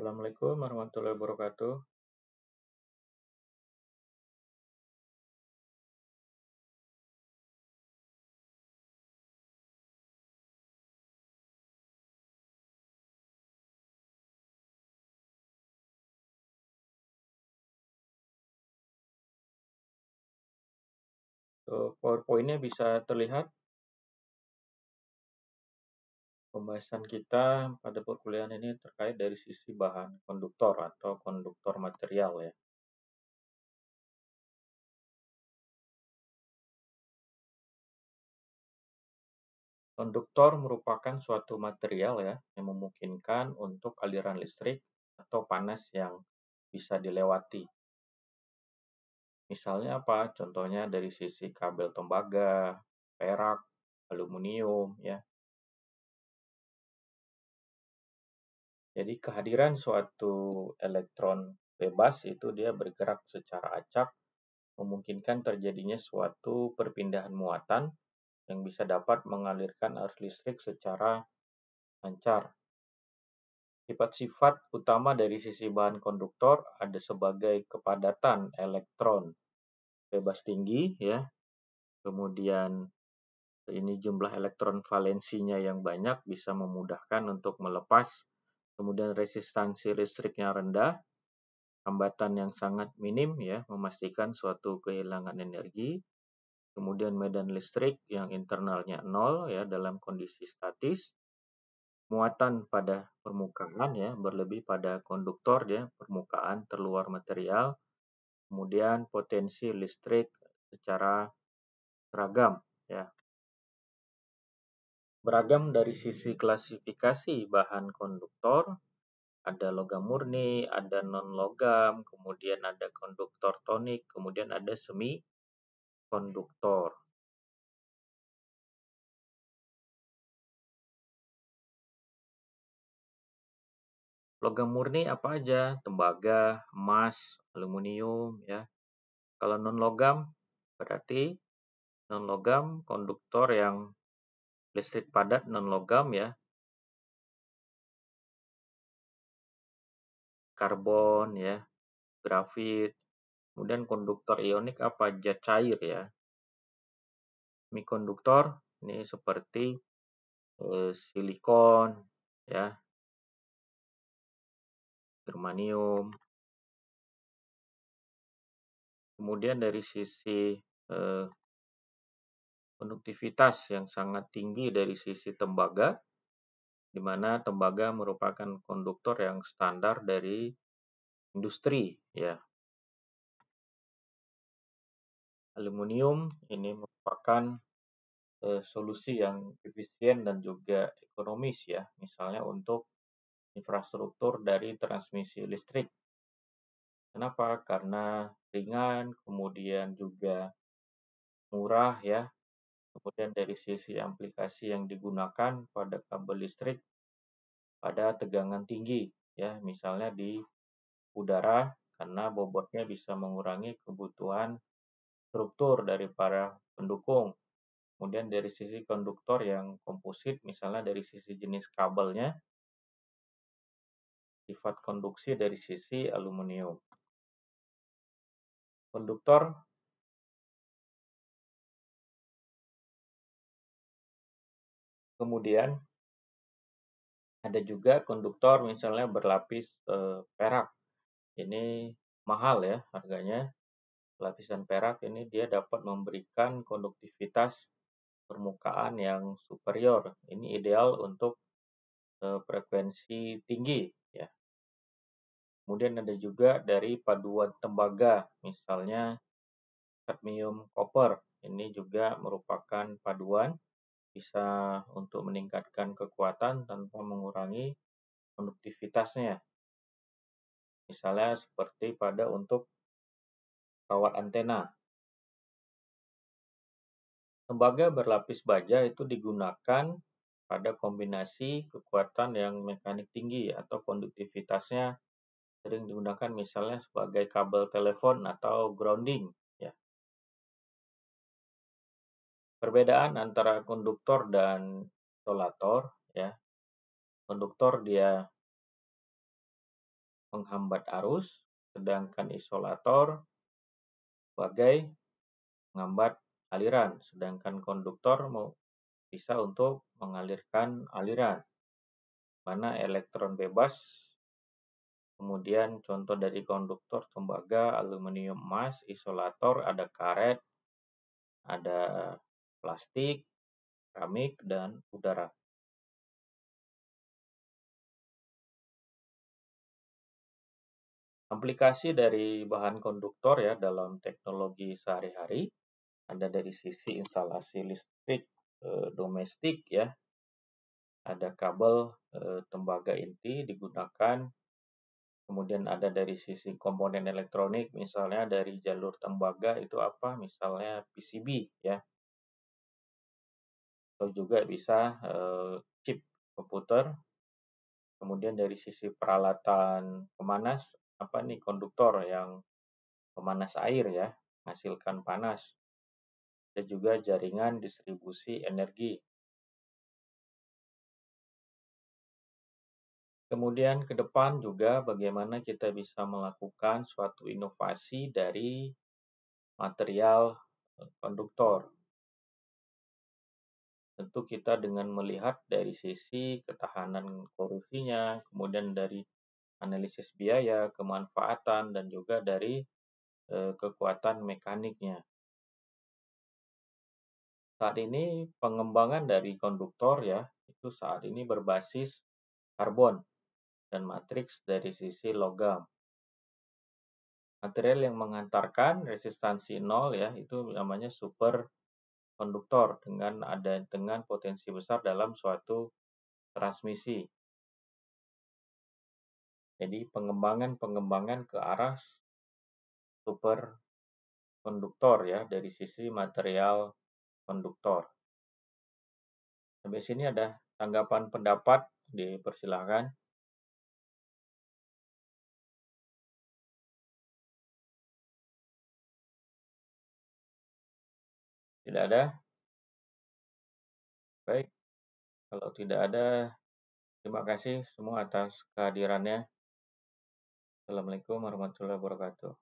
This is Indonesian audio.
Assalamualaikum warahmatullahi wabarakatuh. PowerPoint-nya bisa terlihat. Pembahasan kita pada perkuliahan ini terkait dari sisi bahan konduktor atau konduktor material ya. Konduktor merupakan suatu material ya yang memungkinkan untuk aliran listrik atau panas yang bisa dilewati. Misalnya apa? Contohnya dari sisi kabel tembaga, perak, aluminium ya. Jadi kehadiran suatu elektron bebas itu dia bergerak secara acak, memungkinkan terjadinya suatu perpindahan muatan yang bisa dapat mengalirkan arus listrik secara lancar. Sifat-sifat utama dari sisi bahan konduktor ada sebagai kepadatan elektron bebas tinggi ya, kemudian ini jumlah elektron valensinya yang banyak bisa memudahkan untuk melepas, kemudian resistansi listriknya rendah, hambatan yang sangat minim ya, memastikan suatu kehilangan energi, kemudian medan listrik yang internalnya nol ya dalam kondisi statis, muatan pada permukaan ya berlebih pada konduktor ya, permukaan terluar material, kemudian potensi listrik secara seragam ya. Beragam dari sisi klasifikasi bahan konduktor, ada logam murni, ada non-logam, kemudian ada konduktor tonik, kemudian ada semi konduktor. Logam murni apa aja? Tembaga, emas, aluminium ya. Kalau non-logam berarti non-logam konduktor yang listrik padat non-logam ya. Karbon ya, grafit. Kemudian konduktor ionik apa? Zat cair ya. Semikonduktor ini seperti silikon ya, germanium. Kemudian dari sisi konduktivitas yang sangat tinggi dari sisi tembaga, di mana tembaga merupakan konduktor yang standar dari industri ya. Aluminium ini merupakan solusi yang efisien dan juga ekonomis ya, misalnya untuk infrastruktur dari transmisi listrik. Kenapa? Karena ringan, kemudian juga murah ya. Kemudian dari sisi aplikasi yang digunakan pada kabel listrik pada tegangan tinggi ya, misalnya di udara karena bobotnya bisa mengurangi kebutuhan struktur dari para pendukung. Kemudian dari sisi konduktor yang komposit, misalnya dari sisi jenis kabelnya, sifat konduksi dari sisi aluminium. Konduktor kemudian ada juga konduktor misalnya berlapis perak. Ini mahal ya harganya. Lapisan perak ini dia dapat memberikan konduktivitas permukaan yang superior. Ini ideal untuk frekuensi tinggi ya. Kemudian ada juga dari paduan tembaga, misalnya kadmium copper. Ini juga merupakan paduan bisa untuk meningkatkan kekuatan tanpa mengurangi konduktivitasnya. Misalnya seperti pada untuk kawat antena. Tembaga berlapis baja itu digunakan pada kombinasi kekuatan yang mekanik tinggi atau konduktivitasnya sering digunakan misalnya sebagai kabel telepon atau grounding ya. Perbedaan antara konduktor dan isolator ya. Konduktor dia menghambat arus, sedangkan isolator sebagai menghambat aliran, sedangkan konduktor bisa untuk mengalirkan aliran, mana elektron bebas. Kemudian contoh dari konduktor tembaga, aluminium, emas, isolator ada karet, ada plastik, keramik, dan udara. Aplikasi dari bahan konduktor ya dalam teknologi sehari-hari ada dari sisi instalasi listrik domestik ya, ada kabel tembaga inti digunakan. Kemudian ada dari sisi komponen elektronik, misalnya dari jalur tembaga itu apa? Misalnya PCB ya, atau juga bisa chip komputer. Kemudian dari sisi peralatan pemanas, apa nih konduktor yang pemanas air ya, menghasilkan panas. Dan juga jaringan distribusi energi. Kemudian ke depan juga bagaimana kita bisa melakukan suatu inovasi dari material konduktor. Tentu kita dengan melihat dari sisi ketahanan korosinya, kemudian dari analisis biaya, kemanfaatan, dan juga dari kekuatan mekaniknya. Saat ini pengembangan dari konduktor ya, itu saat ini berbasis karbon dan matriks dari sisi logam. Material yang mengantarkan resistansi nol ya, itu namanya super konduktor dengan potensi besar dalam suatu transmisi. Jadi pengembangan ke arah super konduktor ya dari sisi material konduktor. Sampai sini ada tanggapan pendapat, dipersilahkan. Tidak ada? Baik, kalau tidak ada, terima kasih semua atas kehadirannya. Assalamualaikum warahmatullahi wabarakatuh.